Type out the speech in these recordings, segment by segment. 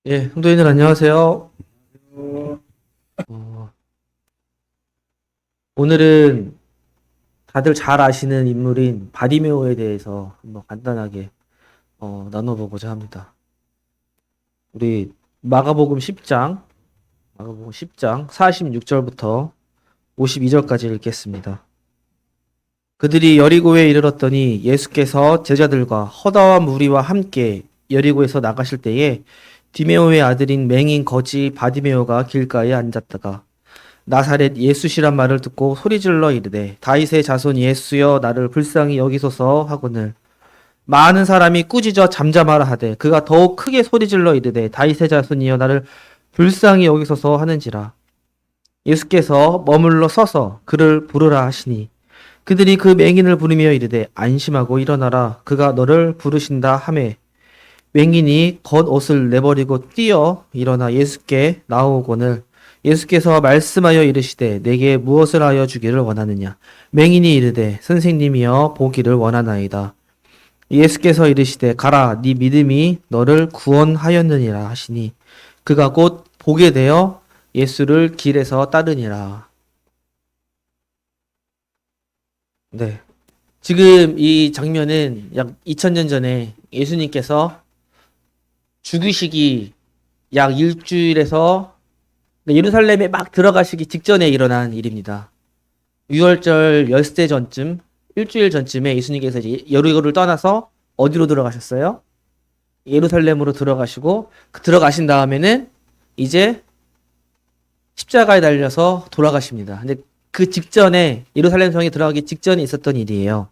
예, 성도님들 안녕하세요. 어, 오늘은 다들 잘 아시는 인물인 바디메오에 대해서 한번 간단하게 나눠보고자 합니다. 우리 마가복음 10장, 마가복음 10장 46절부터 52절까지 읽겠습니다. 그들이 여리고에 이르렀더니 예수께서 제자들과 허다한 무리와 함께 여리고에서 나가실 때에 디메오의 아들인 맹인 거지 바디메오가 길가에 앉았다가 나사렛 예수시란 말을 듣고 소리질러 이르되 다윗의 자손 예수여 나를 불쌍히 여기소서 하거늘 많은 사람이 꾸짖어 잠잠하라 하되 그가 더욱 크게 소리질러 이르되 다윗의 자손이여 나를 불쌍히 여기소서 하는지라. 예수께서 머물러 서서 그를 부르라 하시니 그들이 그 맹인을 부르며 이르되 안심하고 일어나라 그가 너를 부르신다 하매 맹인이 겉옷을 내버리고 뛰어 일어나 예수께 나오거늘 예수께서 말씀하여 이르시되 내게 무엇을 하여 주기를 원하느냐. 맹인이 이르되 선생님이여 보기를 원하나이다. 예수께서 이르시되 가라 네 믿음이 너를 구원하였느니라 하시니 그가 곧 보게 되어 예수를 길에서 따르니라. 네. 지금 이 장면은 약 2000년 전에 예수님께서 죽으시기 약 일주일에서 예루살렘에 막 들어가시기 직전에 일어난 일입니다. 6월절 열세 전쯤, 일주일 전쯤에 예수님께서 이제 여리고를 떠나서 어디로 들어가셨어요? 예루살렘으로 들어가시고 들어가신 다음에는 이제 십자가에 달려서 돌아가십니다. 근데 그 직전에 예루살렘 성에 들어가기 직전에 있었던 일이에요.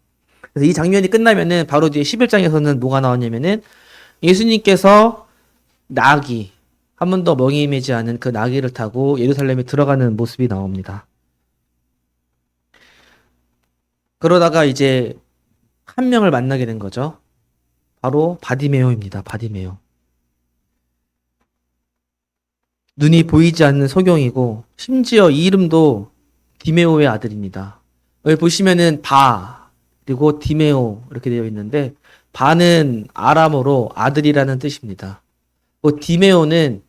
그래서 이 장면이 끝나면은 바로 뒤에 11장에서는 뭐가 나왔냐면은 예수님께서 나귀 한 번도 멍이 매지 않은 그 나귀를 타고 예루살렘에 들어가는 모습이 나옵니다. 그러다가 이제 한 명을 만나게 된 거죠. 바로 바디메오입니다. 바디메오. 눈이 보이지 않는 소경이고 심지어 이 이름도 디메오의 아들입니다. 여기 보시면은 바 그리고 디메오 이렇게 되어 있는데 바는 아람어로 아들이라는 뜻입니다. 디메오는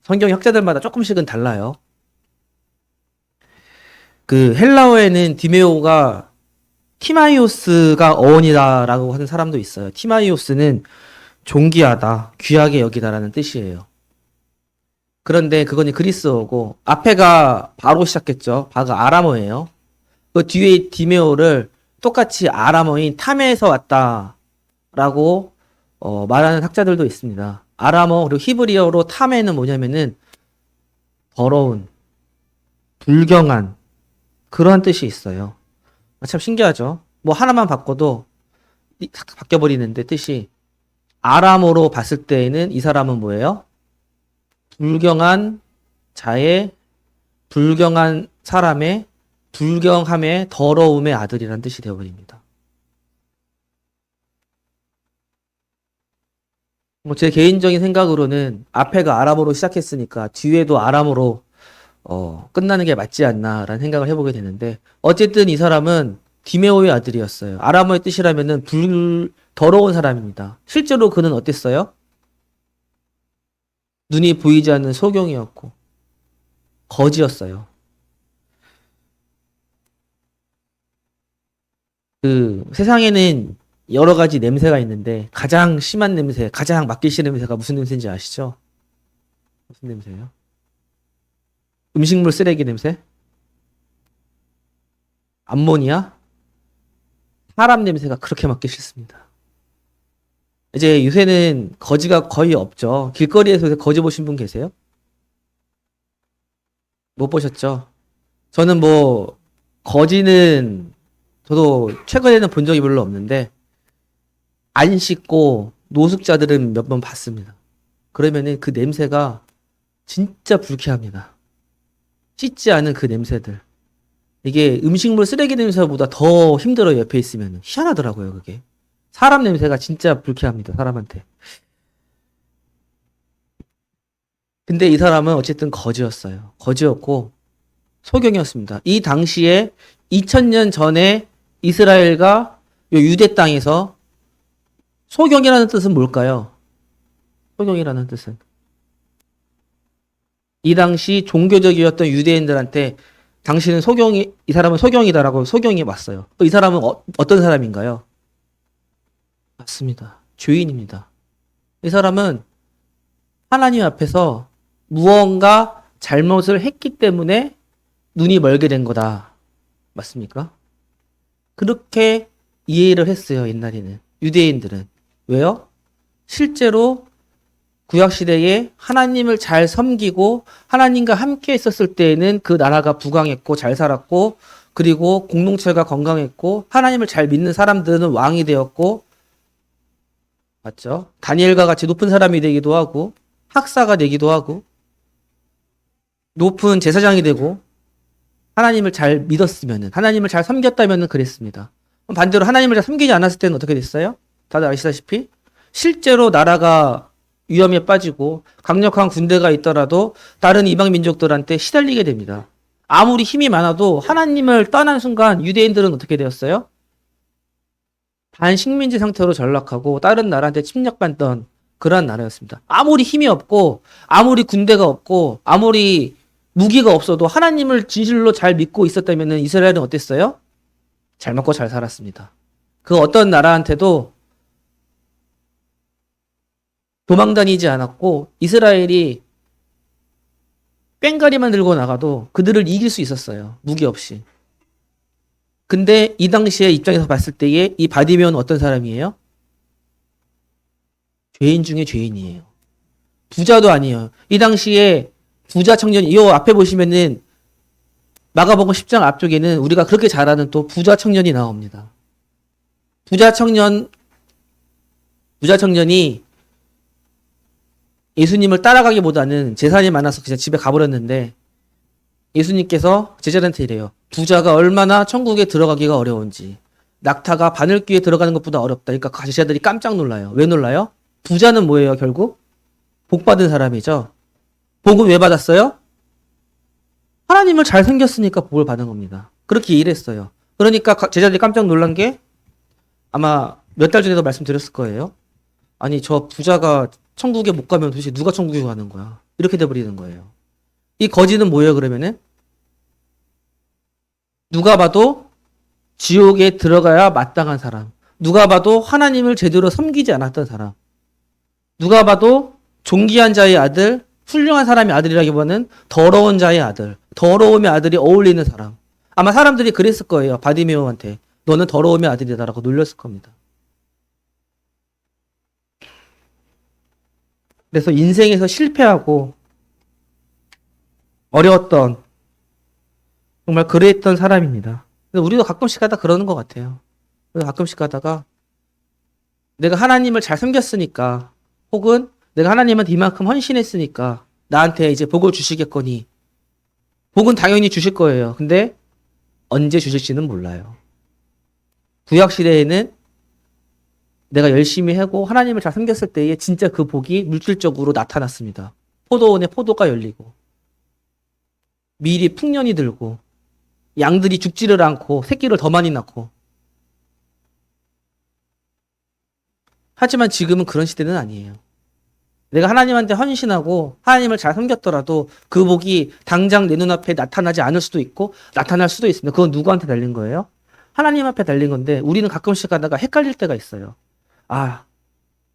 성경 학자들마다 조금씩은 달라요. 그 헬라어에는 디메오가 티마이오스가 어원이다라고 하는 사람도 있어요. 티마이오스는 존귀하다, 귀하게 여기다라는 뜻이에요. 그런데 그거는 그리스어고 앞에가 바로 시작했죠. 바가 아람어예요. 그 뒤에 디메오를 똑같이 아람어인 타메에서 왔다라고 말하는 학자들도 있습니다. 아람어 그리고 히브리어로 타메는 뭐냐면은 더러운, 불경한 그러한 뜻이 있어요. 참 신기하죠. 뭐 하나만 바꿔도 바뀌어버리는데 뜻이 아람어로 봤을 때에는 이 사람은 뭐예요? 불경한 자의 불경한 사람의 불경함의 더러움의 아들이라는 뜻이 되어버립니다. 뭐 제 개인적인 생각으로는 앞에가 아람어로 시작했으니까 뒤에도 아람어로 끝나는 게 맞지 않나라는 생각을 해보게 되는데 어쨌든 이 사람은 디메오의 아들이었어요. 아람어의 뜻이라면은 더러운 사람입니다. 실제로 그는 어땠어요? 눈이 보이지 않는 소경이었고 거지였어요. 그 세상에는 여러 가지 냄새가 있는데 가장 심한 냄새, 가장 맡기 싫은 냄새가 무슨 냄새인지 아시죠? 무슨 냄새예요? 음식물 쓰레기 냄새? 암모니아? 사람 냄새가 그렇게 맡기 싫습니다. 이제 요새는 거지가 거의 없죠. 길거리에서 거지 보신 분 계세요? 못 보셨죠? 저는 뭐 거지는 저도 최근에는 본 적이 별로 없는데 안 씻고 노숙자들은 몇 번 봤습니다. 그러면은 그 냄새가 진짜 불쾌합니다. 씻지 않은 그 냄새들. 이게 음식물 쓰레기 냄새보다 더 힘들어요, 옆에 있으면. 희한하더라고요, 그게. 사람 냄새가 진짜 불쾌합니다, 사람한테. 근데 이 사람은 어쨌든 거지였어요. 거지였고, 소경이었습니다. 이 당시에 2000년 전에 이스라엘과 유대 땅에서 소경이라는 뜻은 뭘까요? 소경이라는 뜻은. 이 당시 종교적이었던 유대인들한테 당신은 소경이, 이 사람은 소경이다라고 소경이 왔어요. 이 사람은 어떤 사람인가요? 맞습니다. 죄인입니다. 이 사람은 하나님 앞에서 무언가 잘못을 했기 때문에 눈이 멀게 된 거다. 맞습니까? 그렇게 이해를 했어요, 옛날에는. 유대인들은. 왜요? 실제로 구약시대에 하나님을 잘 섬기고 하나님과 함께 있었을 때에는 그 나라가 부강했고 잘 살았고 그리고 공동체가 건강했고 하나님을 잘 믿는 사람들은 왕이 되었고 맞죠? 다니엘과 같이 높은 사람이 되기도 하고 학사가 되기도 하고 높은 제사장이 되고 하나님을 잘 믿었으면은 하나님을 잘 섬겼다면은 그랬습니다. 반대로 하나님을 잘 섬기지 않았을 때는 어떻게 됐어요? 다들 아시다시피 실제로 나라가 위험에 빠지고 강력한 군대가 있더라도 다른 이방 민족들한테 시달리게 됩니다. 아무리 힘이 많아도 하나님을 떠난 순간 유대인들은 어떻게 되었어요? 반식민지 상태로 전락하고 다른 나라한테 침략받던 그러한 나라였습니다. 아무리 힘이 없고 아무리 군대가 없고 아무리 무기가 없어도 하나님을 진실로 잘 믿고 있었다면 이스라엘은 어땠어요? 잘 먹고 잘 살았습니다. 그 어떤 나라한테도 도망다니지 않았고 이스라엘이 꽹가리만 들고 나가도 그들을 이길 수 있었어요. 무기 없이. 근데 이 당시의 입장에서 봤을 때에 이 바디메오는 어떤 사람이에요? 죄인 중에 죄인이에요. 부자도 아니에요. 이 당시에 부자 청년이 이 앞에 보시면은 마가복음 10장 앞쪽에는 우리가 그렇게 잘 아는 또 부자 청년이 나옵니다. 부자 청년이 예수님을 따라가기보다는 재산이 많아서 그냥 집에 가버렸는데 예수님께서 제자들한테 이래요. 부자가 얼마나 천국에 들어가기가 어려운지. 낙타가 바늘귀에 들어가는 것보다 어렵다. 그러니까 제자들이 깜짝 놀라요. 왜 놀라요? 부자는 뭐예요, 결국? 복 받은 사람이죠. 복은 왜 받았어요? 하나님을 잘 섬겼으니까 복을 받은 겁니다. 그렇게 이해했어요. 그러니까 제자들이 깜짝 놀란 게 아마 몇 달 전에도 말씀드렸을 거예요. 아니, 저 부자가 천국에 못 가면 도대체 누가 천국에 가는 거야? 이렇게 돼버리는 거예요. 이 거지는 뭐예요, 그러면은? 누가 봐도 지옥에 들어가야 마땅한 사람. 누가 봐도 하나님을 제대로 섬기지 않았던 사람. 누가 봐도 존귀한 자의 아들, 훌륭한 사람의 아들이라기보다는 더러운 자의 아들, 더러움의 아들이 어울리는 사람. 아마 사람들이 그랬을 거예요. 바디메오한테. 너는 더러움의 아들이다라고 놀렸을 겁니다. 그래서 인생에서 실패하고 어려웠던 정말 그랬던 사람입니다. 우리도 가끔씩 하다 그러는 것 같아요. 가끔씩 하다가 내가 하나님을 잘 섬겼으니까 혹은 내가 하나님한테 이만큼 헌신했으니까 나한테 이제 복을 주시겠거니 복은 당연히 주실 거예요. 근데 언제 주실지는 몰라요. 구약시대에는 내가 열심히 하고 하나님을 잘 섬겼을 때에 진짜 그 복이 물질적으로 나타났습니다. 포도원에 포도가 열리고 밀이 풍년이 들고 양들이 죽지를 않고 새끼를 더 많이 낳고. 하지만 지금은 그런 시대는 아니에요. 내가 하나님한테 헌신하고 하나님을 잘 섬겼더라도 그 복이 당장 내 눈앞에 나타나지 않을 수도 있고 나타날 수도 있습니다. 그건 누구한테 달린 거예요? 하나님 앞에 달린 건데 우리는 가끔씩 가다가 헷갈릴 때가 있어요. 아,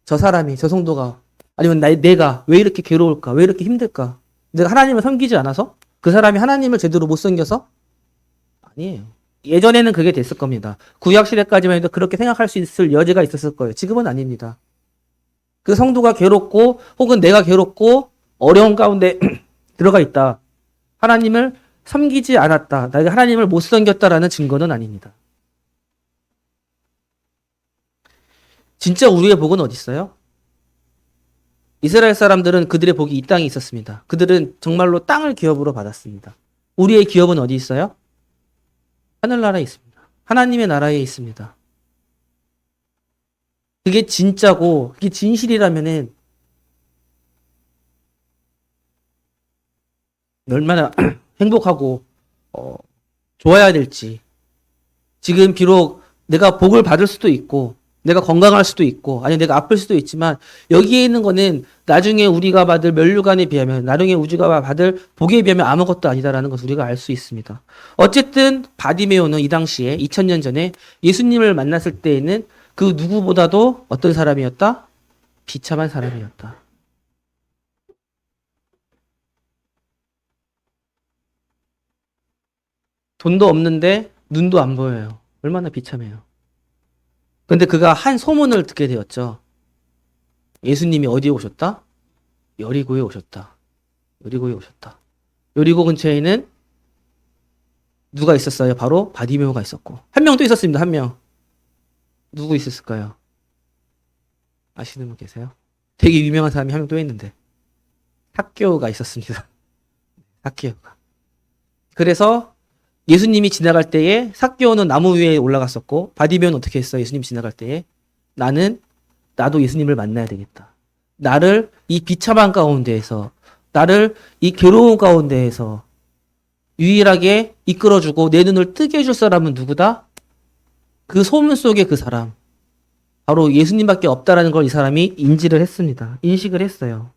저 사람이, 저 성도가 아니면 내가 왜 이렇게 괴로울까? 왜 이렇게 힘들까? 내가 하나님을 섬기지 않아서? 그 사람이 하나님을 제대로 못 섬겨서? 아니에요. 예전에는 그게 됐을 겁니다. 구약시대까지만 해도 그렇게 생각할 수 있을 여지가 있었을 거예요. 지금은 아닙니다. 그 성도가 괴롭고 혹은 내가 괴롭고 어려운 가운데 들어가 있다. 하나님을 섬기지 않았다. 내가 하나님을 못 섬겼다라는 증거는 아닙니다. 진짜 우리의 복은 어디 있어요? 이스라엘 사람들은 그들의 복이 이 땅에 있었습니다. 그들은 정말로 땅을 기업으로 받았습니다. 우리의 기업은 어디 있어요? 하늘나라에 있습니다. 하나님의 나라에 있습니다. 그게 진짜고 그게 진실이라면은 얼마나 행복하고 좋아야 될지. 지금 비록 내가 복을 받을 수도 있고 내가 건강할 수도 있고, 아니 내가 아플 수도 있지만 여기에 있는 거는 나중에 우리가 받을 면류관에 비하면, 나중에 우리가 받을 복에 비하면 아무것도 아니다라는 것을 우리가 알 수 있습니다. 어쨌든 바디메오는 이 당시에 2000년 전에 예수님을 만났을 때에는 그 누구보다도 어떤 사람이었다? 비참한 사람이었다. 돈도 없는데 눈도 안 보여요. 얼마나 비참해요. 근데 그가 한 소문을 듣게 되었죠. 예수님이 어디에 오셨다? 여리고에 오셨다. 여리고에 오셨다. 여리고 근처에는 누가 있었어요? 바로 바디메오가 있었고. 한 명 또 있었습니다. 한 명. 누구 있었을까요? 아시는 분 계세요? 되게 유명한 사람이 한 명 또 있는데. 삭개오가 있었습니다. 삭개오가. 그래서 예수님이 지나갈 때에 삭개오는 나무 위에 올라갔었고, 바디메오는 어떻게 했어? 예수님 지나갈 때에 나도 예수님을 만나야 되겠다. 나를 이 비참한 가운데에서, 나를 이 괴로운 가운데에서 유일하게 이끌어주고 내 눈을 뜨게 해줄 사람은 누구다? 그 소문 속의 그 사람, 바로 예수님밖에 없다라는 걸 이 사람이 인지를 했습니다. 인식을 했어요.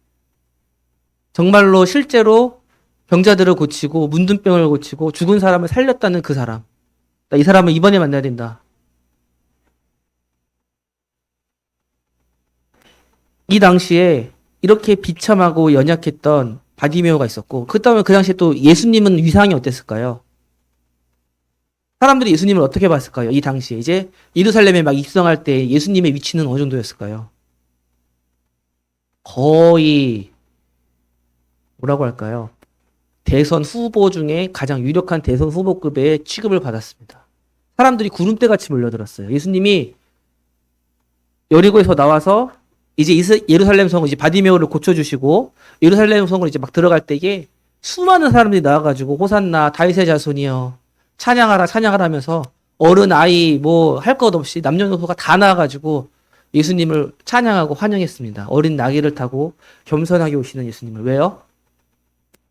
정말로 실제로 병자들을 고치고 문둥병을 고치고 죽은 사람을 살렸다는 그 사람. 나 이 사람을 이번에 만나야 된다. 이 당시에 이렇게 비참하고 연약했던 바디메오가 있었고, 그 다음에 그 당시에 또 예수님은 위상이 어땠을까요? 사람들이 예수님을 어떻게 봤을까요? 이 당시에 이제 예루살렘에 막 입성할 때 예수님의 위치는 어느 정도였을까요? 거의 뭐라고 할까요? 대선 후보 중에 가장 유력한 대선 후보급의 취급을 받았습니다. 사람들이 구름대같이 몰려들었어요. 예수님이 여리고에서 나와서 이제 예루살렘 성을 이제 바디메오를 고쳐주시고 예루살렘 성을 이제 막 들어갈 때에 수많은 사람들이 나와가지고 호산나 다윗의 자손이여 찬양하라 찬양하라 하면서 어른 아이 뭐 할 것 없이 남녀노소가 다 나와가지고 예수님을 찬양하고 환영했습니다. 어린 나귀를 타고 겸손하게 오시는 예수님을. 왜요?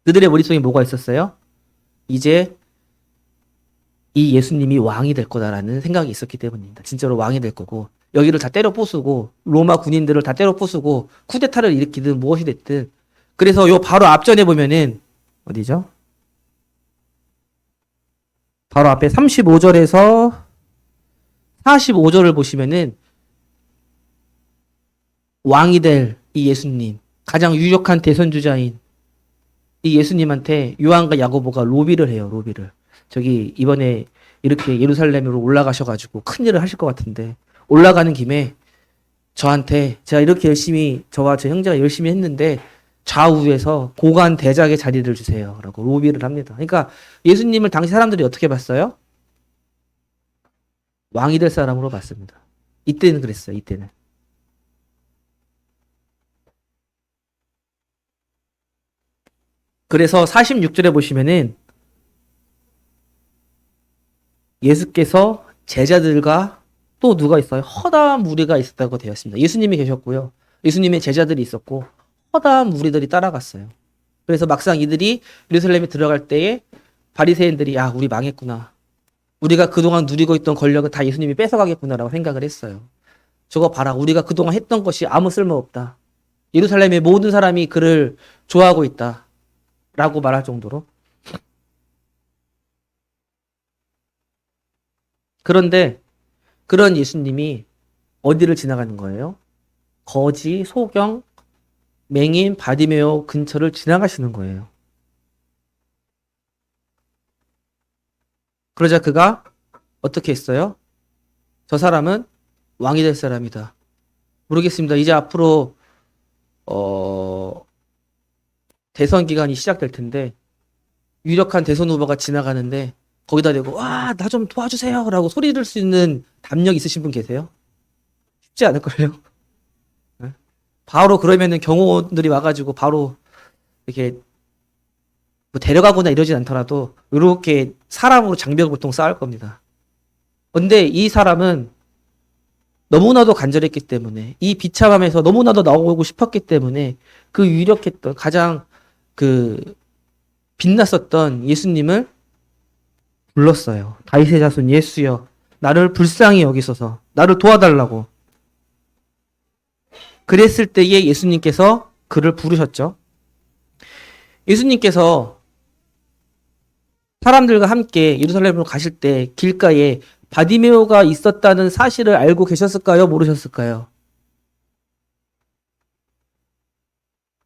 그들의 머릿속에 뭐가 있었어요? 이제 이 예수님이 왕이 될 거다라는 생각이 있었기 때문입니다. 진짜로 왕이 될 거고, 여기를 다 때려 부수고 로마 군인들을 다 때려 부수고 쿠데타를 일으키든 무엇이 됐든. 그래서 요 바로 앞전에 보면은 어디죠? 바로 앞에 35절에서 45절을 보시면은 왕이 될 이 예수님, 가장 유력한 대선주자인 이 예수님한테 요한과 야고보가 로비를 해요. 로비를. 저기 이번에 이렇게 예루살렘으로 올라가셔가지고 큰일을 하실 것 같은데 올라가는 김에 저한테, 제가 이렇게 열심히, 저와 제 형제가 열심히 했는데 좌우에서 고관 대작의 자리를 주세요 라고 로비를 합니다. 그러니까 예수님을 당시 사람들이 어떻게 봤어요? 왕이 될 사람으로 봤습니다. 이때는 그랬어요. 이때는. 그래서 46절에 보시면은 예수께서 제자들과 또 누가 있어요? 허다한 무리가 있었다고 되어 있습니다. 예수님이 계셨고요. 예수님의 제자들이 있었고 허다한 무리들이 따라갔어요. 그래서 막상 이들이 예루살렘에 들어갈 때에 바리새인들이 야, 우리 망했구나. 우리가 그동안 누리고 있던 권력은 다 예수님이 뺏어가겠구나라고 생각을 했어요. 저거 봐라. 우리가 그동안 했던 것이 아무 쓸모없다. 예루살렘의 모든 사람이 그를 좋아하고 있다. 라고 말할 정도로. 그런데 그런 예수님이 어디를 지나가는 거예요? 거지, 소경, 맹인, 바디메오 근처를 지나가시는 거예요. 그러자 그가 어떻게 했어요? 저 사람은 왕이 될 사람이다. 모르겠습니다. 이제 앞으로 대선 기간이 시작될 텐데 유력한 대선 후보가 지나가는데 거기다 대고 와, 나 좀 도와주세요 라고 소리 들 수 있는 담력 있으신 분 계세요? 쉽지 않을걸요? 네? 바로 그러면은 경호원들이 와가지고 바로 이렇게 뭐 데려가거나 이러진 않더라도 이렇게 사람으로 장벽을 보통 쌓을 겁니다. 근데 이 사람은 너무나도 간절했기 때문에, 이 비참함에서 너무나도 나오고 싶었기 때문에 그 유력했던 가장 그 빛났었던 예수님을 불렀어요. 다윗의 자손 예수여, 나를 불쌍히 여기소서, 나를 도와달라고. 그랬을 때에 예수님께서 그를 부르셨죠. 예수님께서 사람들과 함께 예루살렘으로 가실 때 길가에 바디메오가 있었다는 사실을 알고 계셨을까요? 모르셨을까요?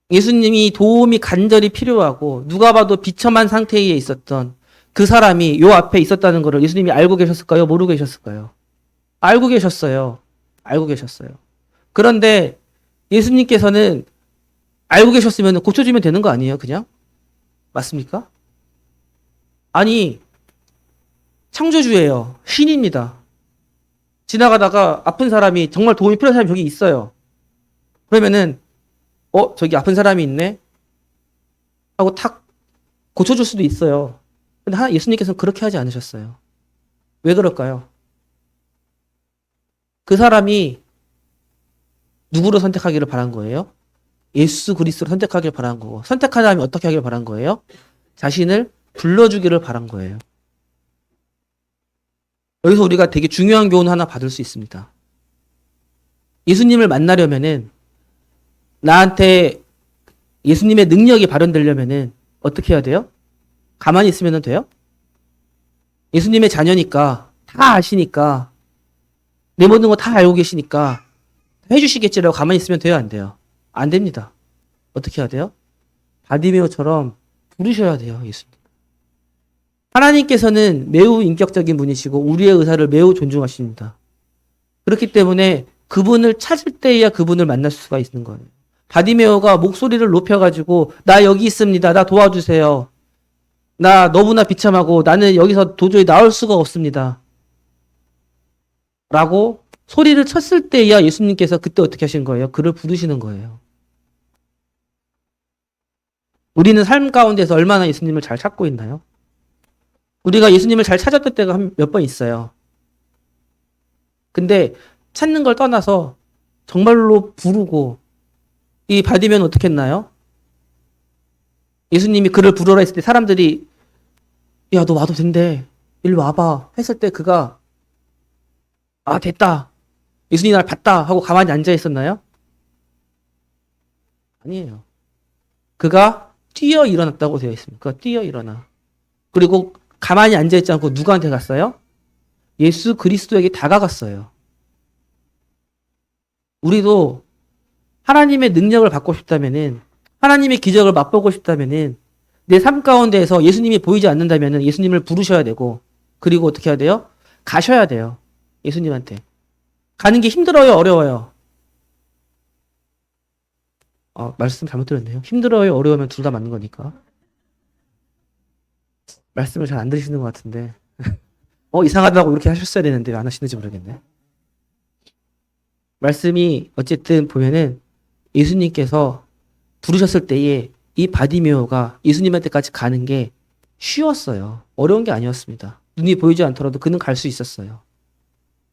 예수님이 도움이 간절히 필요하고 누가 봐도 비참한 상태에 있었던 그 사람이 요 앞에 있었다는 것을 예수님이 알고 계셨을까요? 모르고 계셨을까요? 알고 계셨어요. 알고 계셨어요. 그런데 예수님께서는 알고 계셨으면 고쳐주면 되는 거 아니에요? 그냥? 맞습니까? 아니, 창조주예요. 신입니다. 지나가다가 아픈 사람이 정말 도움이 필요한 사람이 저기 있어요. 그러면은 저기 아픈 사람이 있네? 하고 탁 고쳐줄 수도 있어요. 근데 예수님께서는 그렇게 하지 않으셨어요. 왜 그럴까요? 그 사람이 누구를 선택하기를 바란 거예요? 예수 그리스도를 선택하기를 바란 거고, 선택한 다음에 어떻게 하기를 바란 거예요? 자신을 불러주기를 바란 거예요. 여기서 우리가 되게 중요한 교훈 하나 받을 수 있습니다. 예수님을 만나려면은, 나한테 예수님의 능력이 발현되려면은 어떻게 해야 돼요? 가만히 있으면 돼요? 예수님의 자녀니까, 다 아시니까, 내 모든 거 다 알고 계시니까 해주시겠지라고 가만히 있으면 돼요? 안 돼요? 안 됩니다. 어떻게 해야 돼요? 바디메오처럼 부르셔야 돼요, 예수님. 하나님께서는 매우 인격적인 분이시고 우리의 의사를 매우 존중하십니다. 그렇기 때문에 그분을 찾을 때에야 그분을 만날 수가 있는 거예요. 바디메오가 목소리를 높여가지고 나 여기 있습니다. 나 도와주세요. 나 너무나 비참하고 나는 여기서 도저히 나올 수가 없습니다. 라고 소리를 쳤을 때야 예수님께서 그때 어떻게 하신 거예요? 그를 부르시는 거예요. 우리는 삶 가운데서 얼마나 예수님을 잘 찾고 있나요? 우리가 예수님을 잘 찾았던 때가 몇 번 있어요. 근데 찾는 걸 떠나서 정말로 부르고 이 바디메오는 어떻게 했나요? 예수님이 그를 부르라 했을 때 사람들이 야, 너 와도 된대. 일로 와봐. 했을 때 그가 아, 됐다. 예수님이 날 봤다 하고 가만히 앉아 있었나요? 아니에요. 그가 뛰어 일어났다고 되어 있습니다. 그가 뛰어 일어나. 그리고 가만히 앉아 있지 않고 누구한테 갔어요? 예수 그리스도에게 다가갔어요. 우리도 하나님의 능력을 받고 싶다면은, 하나님의 기적을 맛보고 싶다면은, 내 삶 가운데에서 예수님이 보이지 않는다면은 예수님을 부르셔야 되고, 그리고 어떻게 해야 돼요? 가셔야 돼요. 예수님한테. 가는 게 힘들어요? 어려워요? 말씀 잘못 들었네요. 힘들어요? 어려우면 둘 다 맞는 거니까. 말씀을 잘 안 들으시는 것 같은데. 이상하다고 이렇게 하셨어야 되는데 왜 안 하시는지 모르겠네. 말씀이 어쨌든 보면은 예수님께서 부르셨을 때에 이 바디메오가 예수님한테까지 가는 게 쉬웠어요. 어려운 게 아니었습니다. 눈이 보이지 않더라도 그는 갈 수 있었어요.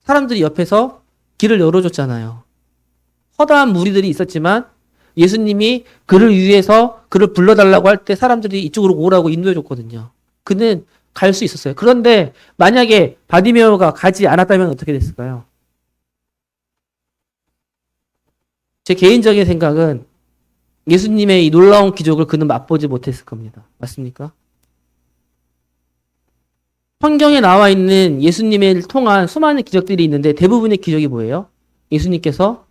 사람들이 옆에서 길을 열어줬잖아요. 허다한 무리들이 있었지만 예수님이 그를 위해서 그를 불러달라고 할 때 사람들이 이쪽으로 오라고 인도해줬거든요. 그는 갈 수 있었어요. 그런데 만약에 바디메오가 가지 않았다면 어떻게 됐을까요? 제 개인적인 생각은 예수님의 이 놀라운 기적을 그는 맛보지 못했을 겁니다. 맞습니까? 성경에 나와 있는 예수님을 통한 수많은 기적들이 있는데 대부분의 기적이 뭐예요? 예수님께서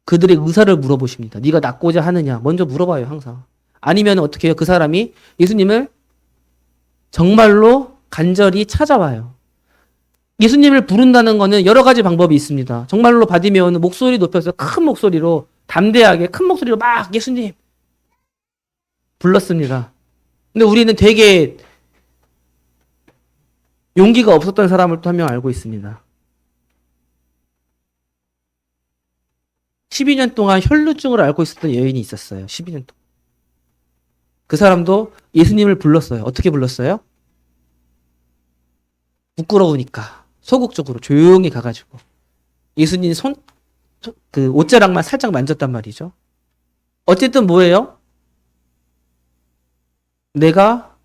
그들의 의사를 물어보십니다. 네가 낫고자 하느냐? 먼저 물어봐요, 항상. 아니면 어떻게 해요? 그 사람이 예수님을 정말로 간절히 찾아와요. 예수님을 부른다는 것은 여러 가지 방법이 있습니다. 정말로 바디메오는 목소리 높여서 큰 목소리로 담대하게 큰 목소리로 막 예수님 불렀습니다. 근데 우리는 되게 용기가 없었던 사람을 또 한 명 알고 있습니다. 12년 동안 혈루증을 앓고 있었던 여인이 있었어요. 12년 동안. 그 사람도 예수님을 불렀어요. 어떻게 불렀어요? 부끄러우니까 소극적으로 조용히 가가지고 예수님 그 옷자락만 살짝 만졌단 말이죠. 어쨌든 뭐예요? 내가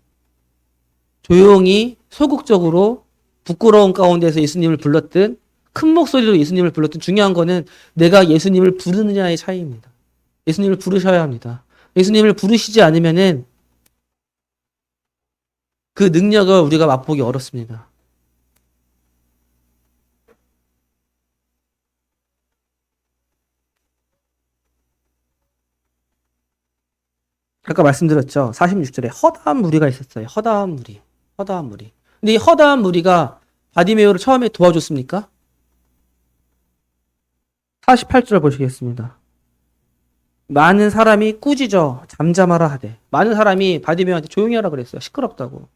조용히 소극적으로 부끄러운 가운데서 예수님을 불렀든 큰 목소리로 예수님을 불렀던 중요한 거는 내가 예수님을 부르느냐의 차이입니다. 예수님을 부르셔야 합니다. 예수님을 부르시지 않으면은 그 능력을 우리가 맛보기 어렵습니다. 아까 말씀드렸죠. 46절에 허다한 무리가 있었어요. 허다한 무리. 허다한 무리. 근데 이 허다한 무리가 바디메오를 처음에 도와줬습니까? 48절 보시겠습니다. 많은 사람이 꾸짖어 잠잠하라 하되, 많은 사람이 바디메오한테 조용히 하라 그랬어요. 시끄럽다고.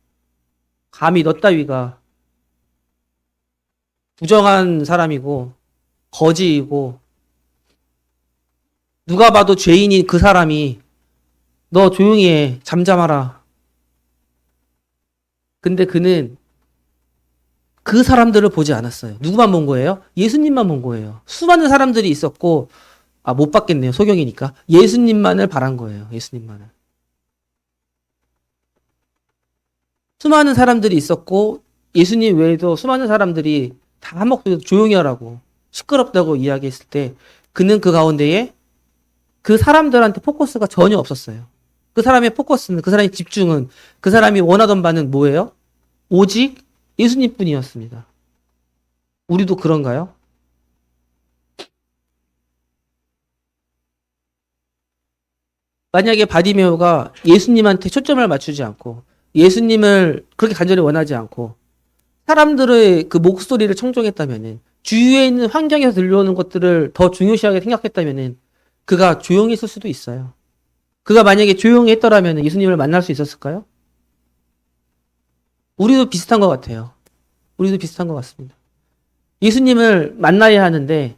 감히 너 따위가 부정한 사람이고 거지이고 누가 봐도 죄인인 그 사람이 너 조용히 해. 잠잠하라. 근데 그는 그 사람들을 보지 않았어요. 누구만 본 거예요? 예수님만 본 거예요. 수많은 사람들이 있었고, 못 봤겠네요. 소경이니까. 예수님만을 바란 거예요. 예수님만을. 수많은 사람들이 있었고, 예수님 외에도 수많은 사람들이 다 한 목소리로 조용히 하라고, 시끄럽다고 이야기했을 때, 그는 그 가운데에 그 사람들한테 포커스가 전혀 없었어요. 그 사람의 포커스는, 그 사람의 집중은, 그 사람이 원하던 바는 뭐예요? 오직 예수님 뿐이었습니다. 우리도 그런가요? 만약에 바디메오가 예수님한테 초점을 맞추지 않고 예수님을 그렇게 간절히 원하지 않고 사람들의 그 목소리를 청종했다면은 주위에 있는 환경에서 들려오는 것들을 더 중요시하게 생각했다면은 그가 조용히 있을 수도 있어요. 그가 만약에 조용히 했더라면 예수님을 만날 수 있었을까요? 우리도 비슷한 것 같아요. 우리도 비슷한 것 같습니다. 예수님을 만나야 하는데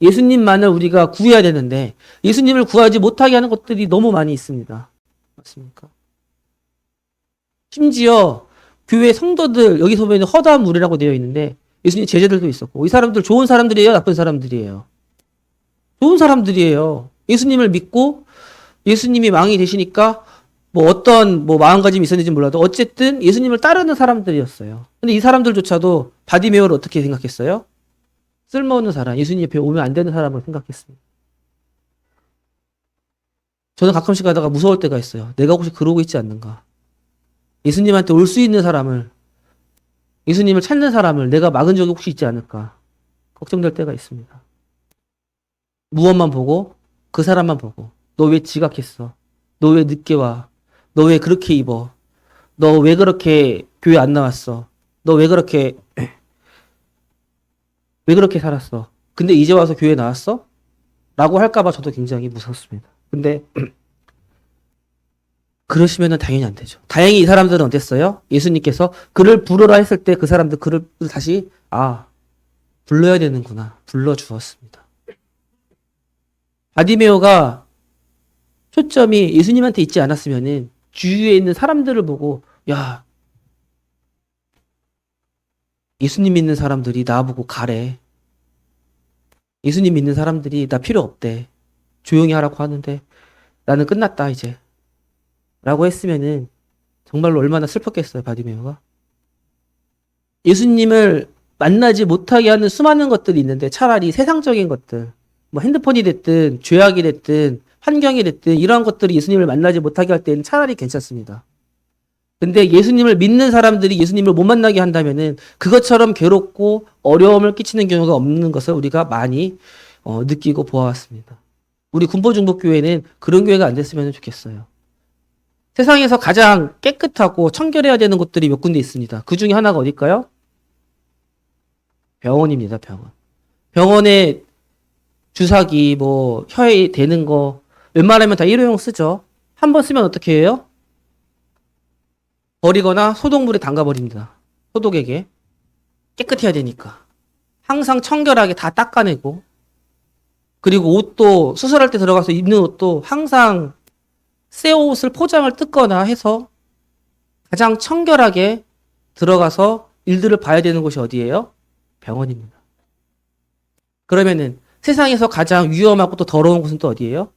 예수님만을 우리가 구해야 되는데 예수님을 구하지 못하게 하는 것들이 너무 많이 있습니다. 맞습니까? 심지어 교회 성도들 여기서 보면 허다한 무리라고 되어 있는데 예수님 제자들도 있었고 이 사람들 좋은 사람들이에요? 나쁜 사람들이에요? 좋은 사람들이에요. 예수님을 믿고 예수님이 왕이 되시니까 어떤 마음가짐이 있었는지 몰라도 어쨌든 예수님을 따르는 사람들이었어요. 근데 이 사람들조차도 바디메오를 어떻게 생각했어요? 쓸모없는 사람, 예수님 옆에 오면 안 되는 사람을 생각했습니다. 저는 가끔씩 가다가 무서울 때가 있어요. 내가 혹시 그러고 있지 않는가? 예수님한테 올 수 있는 사람을, 예수님을 찾는 사람을 내가 막은 적이 혹시 있지 않을까? 걱정될 때가 있습니다. 무엇만 보고, 그 사람만 보고, 너 왜 지각했어? 너 왜 늦게 와? 너 왜 그렇게 입어? 너 왜 그렇게 교회 안 나왔어? 너 왜 그렇게 살았어? 근데 이제 와서 교회 나왔어? 라고 할까봐 저도 굉장히 무섭습니다. 근데 그러시면은 당연히 안 되죠. 다행히 이 사람들은 어땠어요? 예수님께서 그를 부르라 했을 때 그 사람들 그를 다시 불러야 되는구나. 불러주었습니다. 바디메오가 초점이 예수님한테 있지 않았으면은 주위에 있는 사람들을 보고 야, 예수님 믿는 사람들이 나보고 가래. 예수님 믿는 사람들이 나 필요 없대. 조용히 하라고 하는데 나는 끝났다 이제. 라고 했으면은 정말로 얼마나 슬펐겠어요, 바디메오가. 예수님을 만나지 못하게 하는 수많은 것들이 있는데 차라리 세상적인 것들, 핸드폰이 됐든 죄악이 됐든 환경이 됐든 이러한 것들이 예수님을 만나지 못하게 할 때는 차라리 괜찮습니다. 근데 예수님을 믿는 사람들이 예수님을 못 만나게 한다면은 그것처럼 괴롭고 어려움을 끼치는 경우가 없는 것을 우리가 많이 느끼고 보아왔습니다. 우리 군포중복교회는 그런 교회가 안 됐으면 좋겠어요. 세상에서 가장 깨끗하고 청결해야 되는 곳들이 몇 군데 있습니다. 그 중에 하나가 어딜까요? 병원입니다, 병원. 병원에 주사기, 혀에 대는 거, 웬만하면 다 일회용 쓰죠. 한 번 쓰면 어떻게 해요? 버리거나 소독물에 담가버립니다. 소독액에. 깨끗해야 되니까. 항상 청결하게 다 닦아내고, 그리고 옷도 수술할 때 들어가서 입는 옷도 항상 새 옷을 포장을 뜯거나 해서 가장 청결하게 들어가서 일들을 봐야 되는 곳이 어디예요? 병원입니다. 그러면은 세상에서 가장 위험하고 또 더러운 곳은 또 어디예요?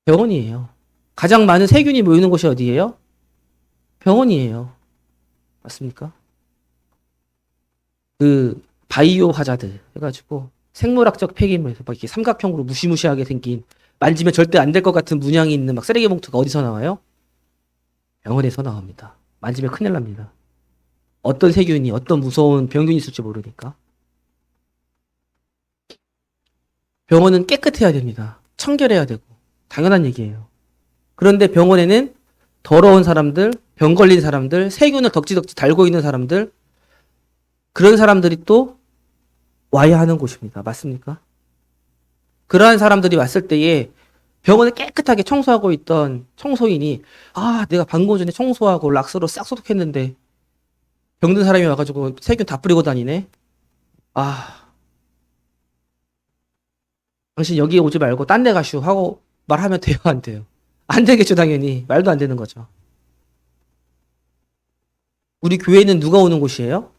병원이에요. 가장 많은 세균이 모이는 곳이 어디예요? 병원이에요. 맞습니까? 그 바이오 하자드 해가지고 생물학적 폐기물에서 막 이렇게 삼각형으로 무시무시하게 생긴 만지면 절대 안 될 것 같은 문양이 있는 막 쓰레기 봉투가 어디서 나와요? 병원에서 나옵니다. 만지면 큰일 납니다. 어떤 세균이 어떤 무서운 병균이 있을지 모르니까. 병원은 깨끗해야 됩니다. 청결해야 되고 당연한 얘기예요. 그런데 병원에는 더러운 사람들, 병 걸린 사람들, 세균을 덕지덕지 달고 있는 사람들, 그런 사람들이 또 와야 하는 곳입니다. 맞습니까? 그러한 사람들이 왔을 때에 병원을 깨끗하게 청소하고 있던 청소인이 내가 방금 전에 청소하고 락스로 싹 소독했는데 병든 사람이 와가지고 세균 다 뿌리고 다니네. 당신 여기 오지 말고 딴 데 가시오 하고 말하면 돼요, 안 돼요? 안 되겠죠, 당연히. 말도 안 되는 거죠. 우리 교회는 누가 오는 곳이에요?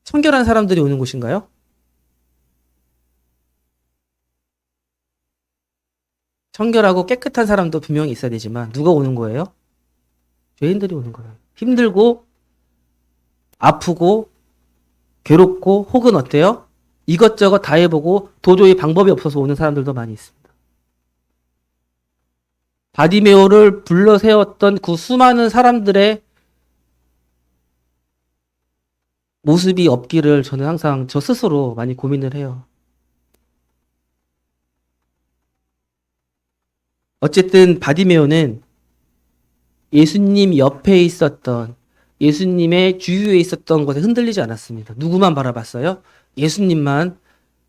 청결한 사람들이 오는 곳인가요? 청결하고 깨끗한 사람도 분명히 있어야 되지만 누가 오는 거예요? 죄인들이 오는 거예요. 힘들고 아프고 괴롭고 혹은 어때요? 이것저것 다 해보고 도저히 방법이 없어서 오는 사람들도 많이 있습니다. 바디메오를 불러 세웠던 그 수많은 사람들의 모습이 없기를 저는 항상 저 스스로 많이 고민을 해요. 어쨌든 바디메오는 예수님 옆에 있었던, 예수님의 주위에 있었던 것에 흔들리지 않았습니다. 누구만 바라봤어요? 예수님만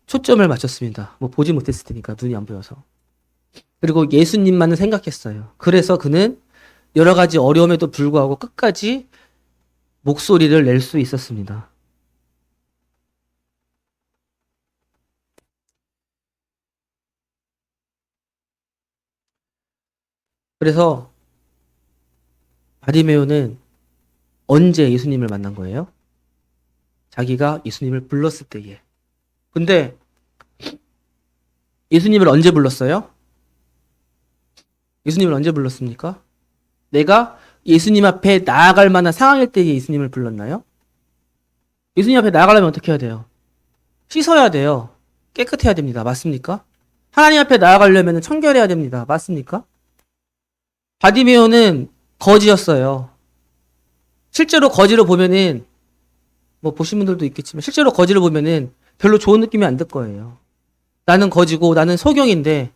초점을 맞췄습니다. 보지 못했을 테니까, 눈이 안 보여서. 그리고 예수님만을 생각했어요. 그래서 그는 여러 가지 어려움에도 불구하고 끝까지 목소리를 낼 수 있었습니다. 그래서 바디메오는 언제 예수님을 만난 거예요? 자기가 예수님을 불렀을 때에. 근데 예수님을 언제 불렀어요? 예수님을 언제 불렀습니까? 내가 예수님 앞에 나아갈 만한 상황일 때에 예수님을 불렀나요? 예수님 앞에 나아가려면 어떻게 해야 돼요? 씻어야 돼요. 깨끗해야 됩니다. 맞습니까? 하나님 앞에 나아가려면 청결해야 됩니다. 맞습니까? 바디메오는 거지였어요. 실제로 거지를 보면은 보신 분들도 있겠지만 실제로 거지를 보면은 별로 좋은 느낌이 안 들 거예요. 나는 거지고 나는 소경인데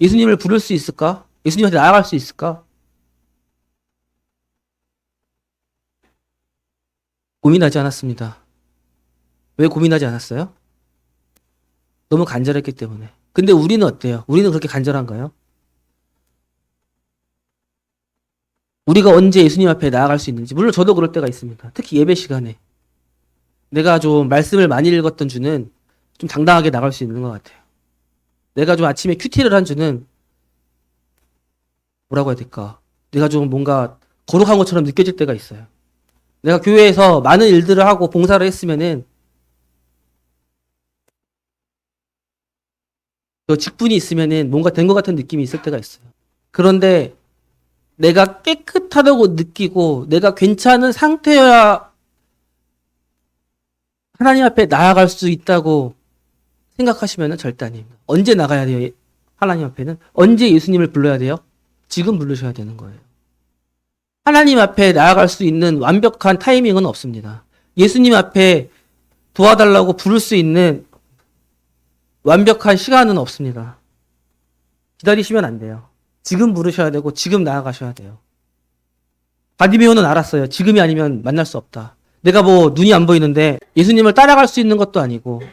예수님을 부를 수 있을까? 예수님한테 나아갈 수 있을까? 고민하지 않았습니다. 왜 고민하지 않았어요? 너무 간절했기 때문에. 근데 우리는 어때요? 우리는 그렇게 간절한가요? 우리가 언제 예수님 앞에 나아갈 수 있는지. 물론 저도 그럴 때가 있습니다. 특히 예배 시간에. 내가 좀 말씀을 많이 읽었던 주는 좀 당당하게 나갈 수 있는 것 같아요. 내가 좀 아침에 큐티를 한 주는 뭐라고 해야 될까? 내가 좀 뭔가 거룩한 것처럼 느껴질 때가 있어요. 내가 교회에서 많은 일들을 하고 봉사를 했으면은 저 직분이 있으면은 뭔가 된 것 같은 느낌이 있을 때가 있어요. 그런데 내가 깨끗하다고 느끼고 내가 괜찮은 상태여야 하나님 앞에 나아갈 수 있다고 생각하시면 절대 아닙니다. 언제 나가야 돼요? 하나님 앞에는? 언제 예수님을 불러야 돼요? 지금 부르셔야 되는 거예요. 하나님 앞에 나아갈 수 있는 완벽한 타이밍은 없습니다. 예수님 앞에 도와달라고 부를 수 있는 완벽한 시간은 없습니다. 기다리시면 안 돼요. 지금 부르셔야 되고 지금 나아가셔야 돼요. 바디메오는 알았어요. 지금이 아니면 만날 수 없다. 내가 눈이 안 보이는데 예수님을 따라갈 수 있는 것도 아니고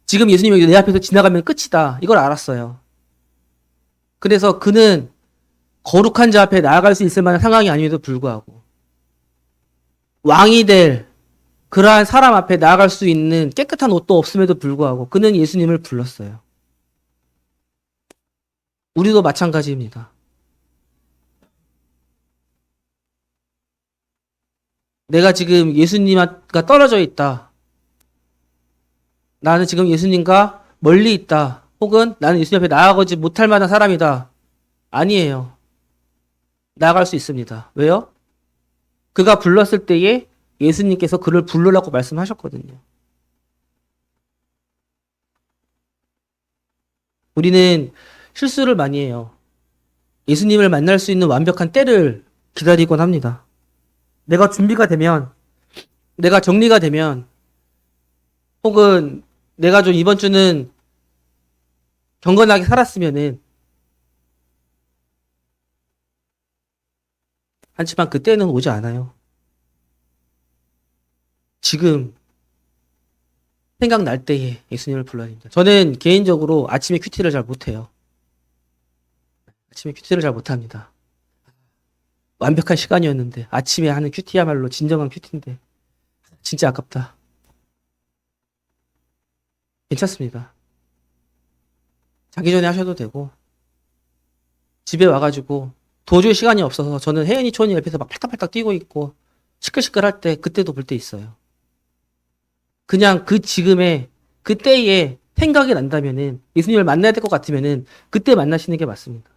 지금 예수님이 내 앞에서 지나가면 끝이다. 이걸 알았어요. 그래서 그는 거룩한 자 앞에 나아갈 수 있을 만한 상황이 아님에도 불구하고 왕이 될 그러한 사람 앞에 나아갈 수 있는 깨끗한 옷도 없음에도 불구하고 그는 예수님을 불렀어요. 우리도 마찬가지입니다. 내가 지금 예수님과 떨어져 있다. 나는 지금 예수님과 멀리 있다. 혹은 나는 예수님 앞에 나아가지 못할 만한 사람이다. 아니에요. 나아갈 수 있습니다. 왜요? 그가 불렀을 때에 예수님께서 그를 부르라고 말씀하셨거든요. 우리는 실수를 많이 해요. 예수님을 만날 수 있는 완벽한 때를 기다리곤 합니다. 내가 준비가 되면, 내가 정리가 되면, 혹은 내가 좀 이번 주는 경건하게 살았으면은, 하지만 그때는 오지 않아요. 지금 생각날 때에 예수님을 불러야 됩니다. 저는 개인적으로 아침에 큐티를 잘 못해요. 아침에 큐티를 잘 못합니다. 완벽한 시간이었는데 아침에 하는 큐티야말로 진정한 큐티인데 진짜 아깝다. 괜찮습니다. 자기 전에 하셔도 되고 집에 와가지고 도저히 시간이 없어서 저는 혜연이 초원이 옆에서 막 팔딱팔딱 뛰고 있고 시끌시끌 할 때 그때도 볼 때 있어요. 그냥 그 지금의 그 때에 생각이 난다면은 예수님을 만나야 될 것 같으면은 그때 만나시는 게 맞습니다.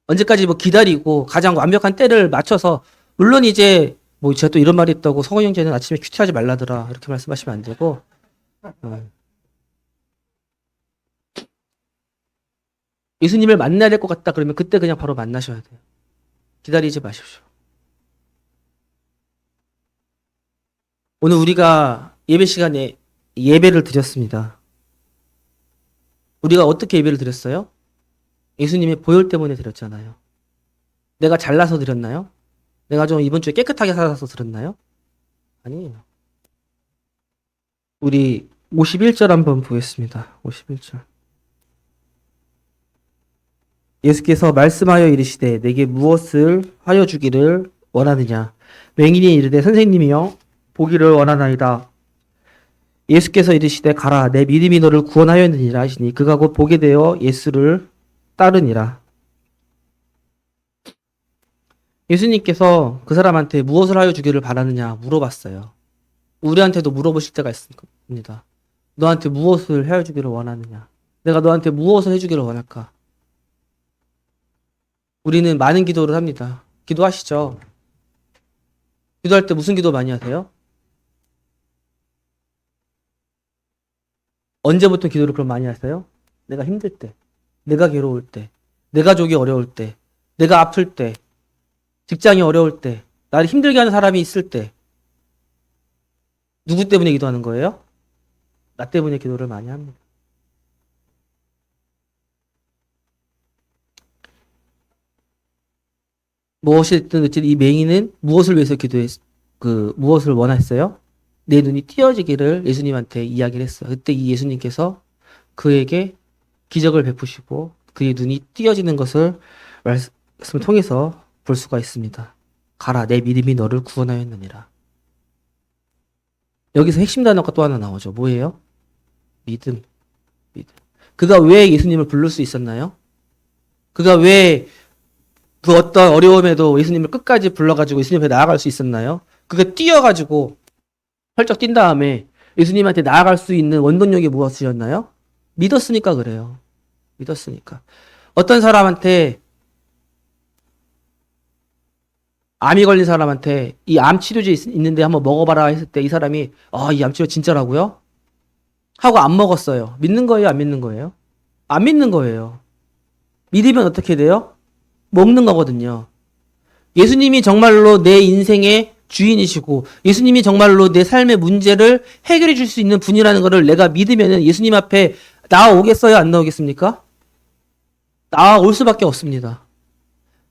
언제까지 뭐 기다리고 가장 완벽한 때를 맞춰서 물론 이제 뭐 제가 또 이런 말이 있다고 성원 형제는 아침에 큐티하지 말라더라 이렇게 말씀하시면 안 되고 예수님을 만나야 될 것 같다 그러면 그때 그냥 바로 만나셔야 돼요. 기다리지 마십시오. 오늘 우리가 예배 시간에 예배를 드렸습니다. 우리가 어떻게 예배를 드렸어요? 예수님의 보혈 때문에 드렸잖아요. 내가 잘나서 드렸나요? 내가 좀 이번 주에 깨끗하게 살아서 드렸나요? 아니에요. 우리 51절 한번 보겠습니다. 51절. 예수께서 말씀하여 이르시되 내게 무엇을 하여 주기를 원하느냐? 맹인이 이르되 선생님이여 보기를 원하나이다. 예수께서 이르시되 가라 내 믿음이 너를 구원하였느니라 하시니 그가 곧 보게 되어 예수를 따르니라. 예수님께서 그 사람한테 무엇을 하여 주기를 바라느냐 물어봤어요. 우리한테도 물어보실 때가 있습니다. 너한테 무엇을 하여 주기를 원하느냐? 내가 너한테 무엇을 해주기를 원할까? 우리는 많은 기도를 합니다. 기도하시죠? 기도할 때 무슨 기도 많이 하세요? 언제부터 기도를 그럼 많이 하세요? 내가 힘들 때, 내가 괴로울 때, 내 가족이 어려울 때, 내가 아플 때, 직장이 어려울 때, 나를 힘들게 하는 사람이 있을 때, 누구 때문에 기도하는 거예요? 나 때문에 기도를 많이 합니다. 무엇이든 이 맹인은 무엇을 위해서 무엇을 원했어요? 내 눈이 띄어지기를 예수님한테 이야기를 했어요. 그때 이 예수님께서 그에게 기적을 베푸시고 그의 눈이 띄어지는 것을 말씀을 통해서 볼 수가 있습니다. 가라, 내 믿음이 너를 구원하였느니라. 여기서 핵심 단어가 또 하나 나오죠. 뭐예요? 믿음. 그가 왜 예수님을 부를 수 있었나요? 그가 왜 그 어떤 어려움에도 예수님을 끝까지 불러가지고 예수님 앞에 나아갈 수 있었나요? 그가 뛰어가지고 펄쩍 뛴 다음에 예수님한테 나아갈 수 있는 원동력이 무엇이었나요? 믿었으니까 그래요. 믿었으니까. 어떤 사람한테 암이 걸린 사람한테 이 암 치료제 있는데 한번 먹어봐라 했을 때 이 사람이 이 암 치료 진짜라고요? 하고 안 먹었어요. 믿는 거예요? 안 믿는 거예요? 안 믿는 거예요. 믿으면 어떻게 돼요? 먹는 거거든요. 예수님이 정말로 내 인생의 주인이시고 예수님이 정말로 내 삶의 문제를 해결해 줄 수 있는 분이라는 것을 내가 믿으면 예수님 앞에 나아오겠어요? 안 나오겠습니까? 나아올 수밖에 없습니다.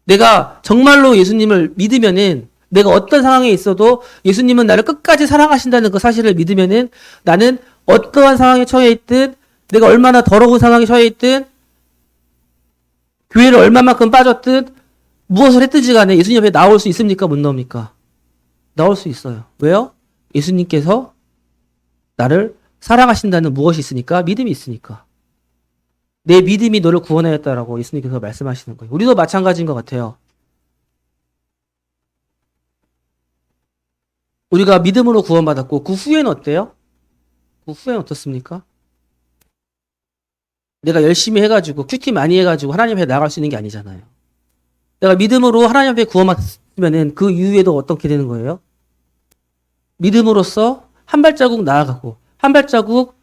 내가 정말로 예수님을 믿으면은 내가 어떤 상황에 있어도 예수님은 나를 끝까지 사랑하신다는 그 사실을 믿으면은 나는 어떠한 상황에 처해 있든 내가 얼마나 더러운 상황에 처해 있든 교회를 얼마만큼 빠졌든 무엇을 했든지 간에 예수님 앞에 나올 수 있습니까? 못 나옵니까? 나올 수 있어요. 왜요? 예수님께서 나를 사랑하신다는 무엇이 있으니까? 믿음이 있으니까. 내 믿음이 너를 구원하였다라고 예수님께서 말씀하시는 거예요. 우리도 마찬가지인 것 같아요. 우리가 믿음으로 구원받았고 그 후에는 어때요? 그 후에는 어떻습니까? 내가 열심히 해가지고 큐티 많이 해가지고 하나님 앞에 나아갈 수 있는 게 아니잖아요. 내가 믿음으로 하나님 앞에 구원받으면은 그 이후에도 어떻게 되는 거예요? 믿음으로써 한 발자국 나아가고 한 발자국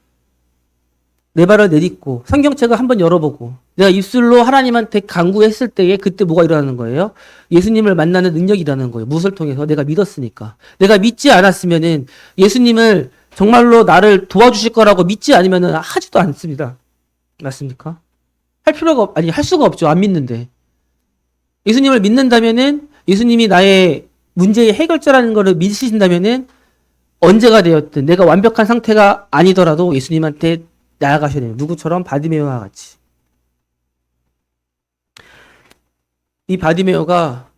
내 발을 내딛고 성경책을 한번 열어보고 내가 입술로 하나님한테 간구했을 때에 그때 뭐가 일어나는 거예요? 예수님을 만나는 능력이 일어나는 거예요. 무엇을 통해서? 내가 믿었으니까. 내가 믿지 않았으면은 예수님을 정말로 나를 도와주실 거라고 믿지 않으면은 하지도 않습니다. 맞습니까? 할 수가 없죠. 안 믿는데. 예수님을 믿는다면은 예수님이 나의 문제의 해결자라는 것을 믿으신다면은 언제가 되었든 내가 완벽한 상태가 아니더라도 예수님한테 나아가셔야 돼요. 누구처럼? 바디메오와 같이. 이 바디메오가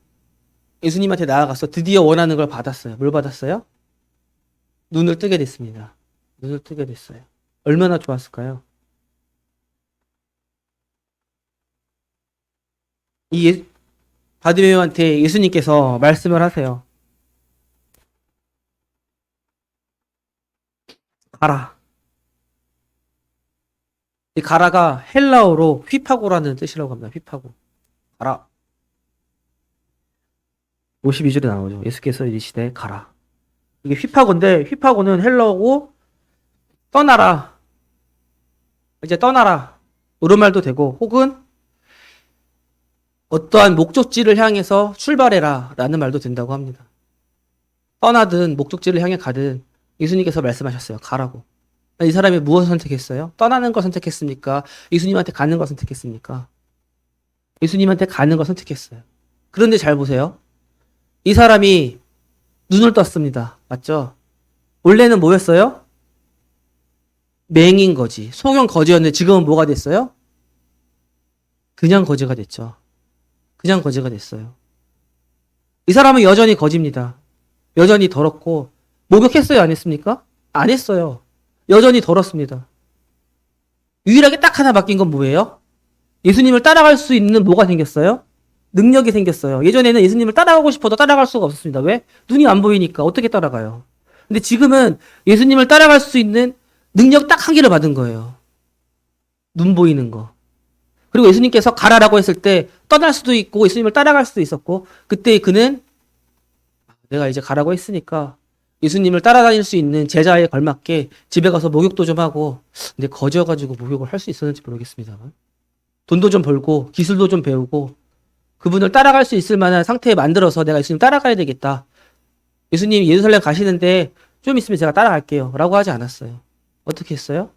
예수님한테 나아가서 드디어 원하는 걸 받았어요. 뭘 받았어요? 눈을 뜨게 됐습니다. 눈을 뜨게 됐어요. 얼마나 좋았을까요? 바디메오한테 예수님께서 말씀을 하세요. 가라. 이 가라가 헬라어로 휘파고라는 뜻이라고 합니다. 휘파고. 가라. 52절에 나오죠. 예수께서 이르시되 가라. 이게 휘파고인데 휘파고는 헬라어고 떠나라. 이제 떠나라. 이런 말도 되고 혹은 어떠한 목적지를 향해서 출발해라 라는 말도 된다고 합니다. 떠나든 목적지를 향해 가든 예수님께서 말씀하셨어요. 가라고. 이 사람이 무엇을 선택했어요? 떠나는 걸 선택했습니까? 예수님한테 가는 걸 선택했습니까? 예수님한테 가는 걸 선택했어요. 그런데 잘 보세요. 이 사람이 눈을 떴습니다. 맞죠? 원래는 뭐였어요? 맹인 거지. 소경 거지였는데 지금은 뭐가 됐어요? 그냥 거지가 됐죠. 그냥 거지가 됐어요. 이 사람은 여전히 거지입니다. 여전히 더럽고 목욕했어요? 안 했습니까? 안 했어요. 여전히 더럽습니다. 유일하게 딱 하나 바뀐 건 뭐예요? 예수님을 따라갈 수 있는 뭐가 생겼어요? 능력이 생겼어요. 예전에는 예수님을 따라가고 싶어도 따라갈 수가 없었습니다. 왜? 눈이 안 보이니까 어떻게 따라가요? 근데 지금은 예수님을 따라갈 수 있는 능력 딱 한 개를 받은 거예요. 눈 보이는 거. 그리고 예수님께서 가라라고 했을 때 떠날 수도 있고 예수님을 따라갈 수도 있었고 그때 그는 내가 이제 가라고 했으니까 예수님을 따라다닐 수 있는 제자에 걸맞게 집에 가서 목욕도 좀 하고 근데 거지여가지고 목욕을 할 수 있었는지 모르겠습니다만 돈도 좀 벌고 기술도 좀 배우고 그분을 따라갈 수 있을 만한 상태에 만들어서 내가 예수님 따라가야 되겠다. 예수님 예루살렘 가시는데 좀 있으면 제가 따라갈게요 라고 하지 않았어요. 어떻게 했어요?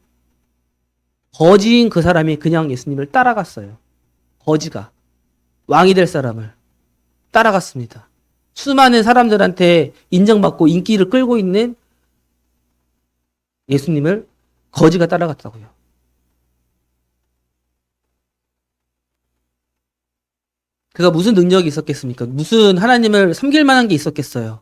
거지인 그 사람이 그냥 예수님을 따라갔어요. 거지가 왕이 될 사람을 따라갔습니다. 수많은 사람들한테 인정받고 인기를 끌고 있는 예수님을 거지가 따라갔다고요. 그가 무슨 능력이 있었겠습니까? 무슨 하나님을 섬길 만한 게 있었겠어요?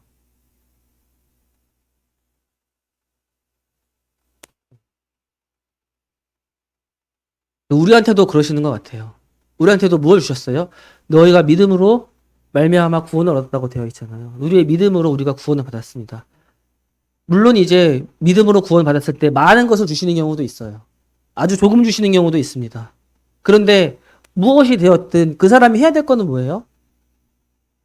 우리한테도 그러시는 것 같아요. 우리한테도 무엇을 주셨어요? 너희가 믿음으로 말미암아 구원을 얻었다고 되어 있잖아요. 우리의 믿음으로 우리가 구원을 받았습니다. 물론 이제 믿음으로 구원 받았을 때 많은 것을 주시는 경우도 있어요. 아주 조금 주시는 경우도 있습니다. 그런데 무엇이 되었든 그 사람이 해야 될 거는 뭐예요?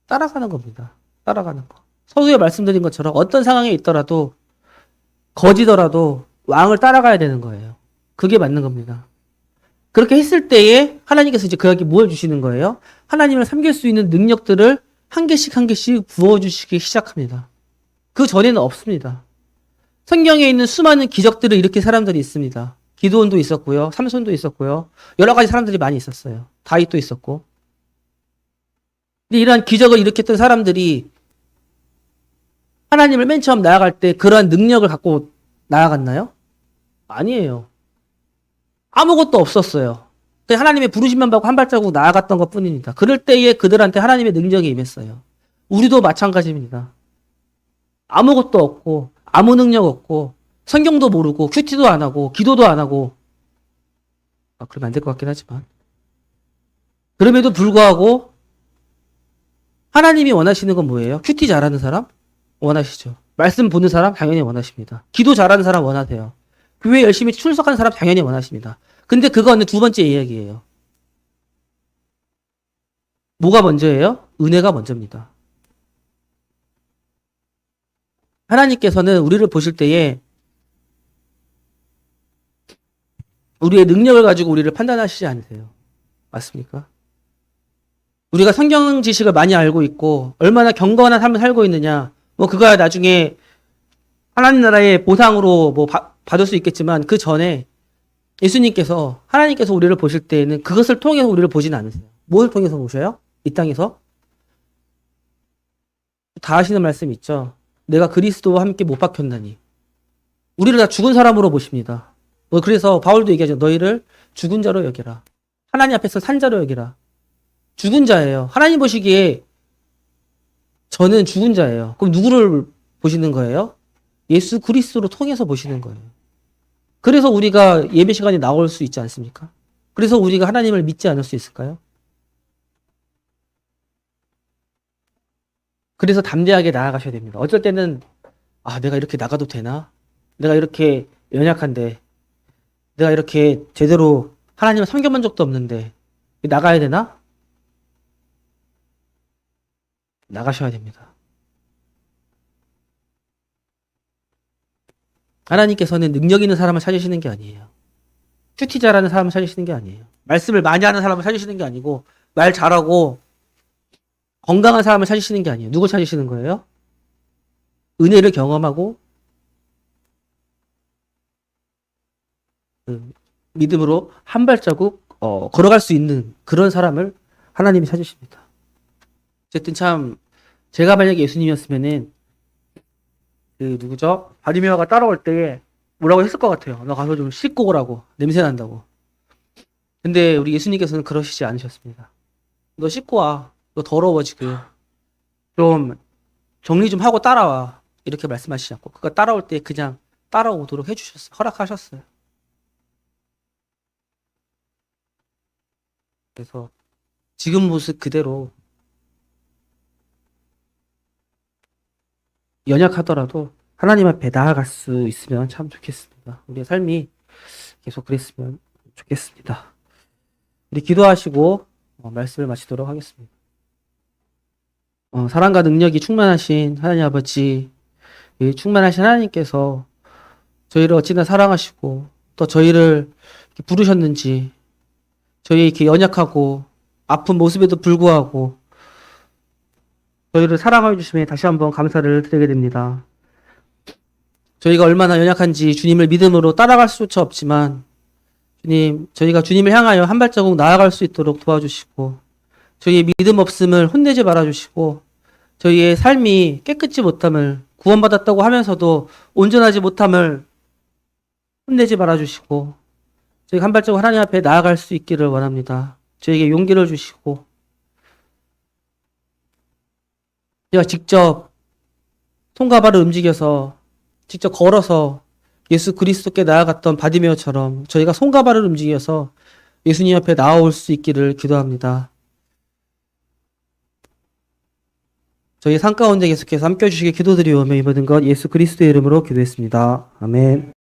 따라가는 겁니다. 따라가는 거. 서두에 말씀드린 것처럼 어떤 상황에 있더라도 거지더라도 왕을 따라가야 되는 거예요. 그게 맞는 겁니다. 그렇게 했을 때에 하나님께서 이제 그에게 뭘 주시는 거예요? 하나님을 섬길 수 있는 능력들을 한 개씩 한 개씩 부어주시기 시작합니다. 그 전에는 없습니다. 성경에 있는 수많은 기적들을 일으킨 사람들이 있습니다. 기드온도 있었고요. 삼손도 있었고요. 여러 가지 사람들이 많이 있었어요. 다윗도 있었고. 근데 이러한 기적을 일으켰던 사람들이 하나님을 맨 처음 나아갈 때 그러한 능력을 갖고 나아갔나요? 아니에요. 아무것도 없었어요. 그냥 하나님의 부르심만 받고 한 발자국 나아갔던 것 뿐입니다. 그럴 때에 그들한테 하나님의 능력이 임했어요. 우리도 마찬가지입니다. 아무것도 없고 아무 능력 없고 성경도 모르고 큐티도 안 하고 기도도 안 하고 그러면 안 될 것 같긴 하지만 그럼에도 불구하고 하나님이 원하시는 건 뭐예요? 큐티 잘하는 사람? 원하시죠. 말씀 보는 사람? 당연히 원하십니다. 기도 잘하는 사람 원하세요. 교회 열심히 출석하는 사람 당연히 원하십니다. 근데 그거는 두 번째 이야기예요. 뭐가 먼저예요? 은혜가 먼저입니다. 하나님께서는 우리를 보실 때에 우리의 능력을 가지고 우리를 판단하시지 않으세요. 맞습니까? 우리가 성경 지식을 많이 알고 있고 얼마나 경건한 삶을 살고 있느냐, 뭐 그거야 나중에 하나님 나라의 보상으로 뭐 받을 수 있겠지만, 그 전에 예수님께서, 하나님께서 우리를 보실 때에는 그것을 통해서 우리를 보진 않으세요. 뭘 통해서 보셔요? 이 땅에서 다 하시는 말씀 있죠. 내가 그리스도와 함께 못 박혔나니. 우리를 다 죽은 사람으로 보십니다. 그래서 바울도 얘기하죠. 너희를 죽은 자로 여기라. 하나님 앞에서 산 자로 여기라. 죽은 자예요. 하나님 보시기에 저는 죽은 자예요. 그럼 누구를 보시는 거예요? 예수 그리스도로 통해서 보시는 거예요. 그래서 우리가 예배 시간에 나올 수 있지 않습니까? 그래서 우리가 하나님을 믿지 않을 수 있을까요? 그래서 담대하게 나아가셔야 됩니다. 어쩔 때는 내가 이렇게 나가도 되나? 내가 이렇게 연약한데, 내가 이렇게 제대로 하나님을 섬겨본 적도 없는데 나가야 되나? 나가셔야 됩니다. 하나님께서는 능력 있는 사람을 찾으시는 게 아니에요. 큐티 잘하는 사람을 찾으시는 게 아니에요. 말씀을 많이 하는 사람을 찾으시는 게 아니고, 말 잘하고 건강한 사람을 찾으시는 게 아니에요. 누구 찾으시는 거예요? 은혜를 경험하고 믿음으로 한 발자국 걸어갈 수 있는 그런 사람을 하나님이 찾으십니다. 어쨌든 참, 제가 만약에 예수님이었으면은 누구죠? 바리메오가 따라올 때 뭐라고 했을 것 같아요. 너 가서 좀 씻고 오라고. 냄새 난다고. 근데 우리 예수님께서는 그러시지 않으셨습니다. 너 씻고 와. 너 더러워 지금. 좀 정리 좀 하고 따라와. 이렇게 말씀하시지 않고, 그가 따라올 때 그냥 따라오도록 해주셨어요. 허락하셨어요. 그래서 지금 모습 그대로 연약하더라도 하나님 앞에 나아갈 수 있으면 참 좋겠습니다. 우리의 삶이 계속 그랬으면 좋겠습니다. 우리 기도하시고 말씀을 마치도록 하겠습니다. 사랑과 능력이 충만하신 하나님 아버지, 이 충만하신 하나님께서 저희를 어찌나 사랑하시고 또 저희를 이렇게 부르셨는지, 저희 이렇게 연약하고 아픈 모습에도 불구하고 저희를 사랑해 주심에 다시 한번 감사를 드리게 됩니다. 저희가 얼마나 연약한지 주님을 믿음으로 따라갈 수조차 없지만, 주님, 저희가 주님을 향하여 한 발자국 나아갈 수 있도록 도와주시고, 저희의 믿음 없음을 혼내지 말아주시고, 저희의 삶이 깨끗지 못함을, 구원받았다고 하면서도 온전하지 못함을 혼내지 말아주시고, 저희가 한 발자국 하나님 앞에 나아갈 수 있기를 원합니다. 저에게 용기를 주시고, 제가 직접 손과 발을 움직여서, 직접 걸어서 예수 그리스도께 나아갔던 바디메오처럼 저희가 손과 발을 움직여서 예수님 앞에 나아올 수 있기를 기도합니다. 저희 삶 가운데 계속해서 함께해 주시길 기도드리오며 이 모든 것 예수 그리스도의 이름으로 기도했습니다. 아멘.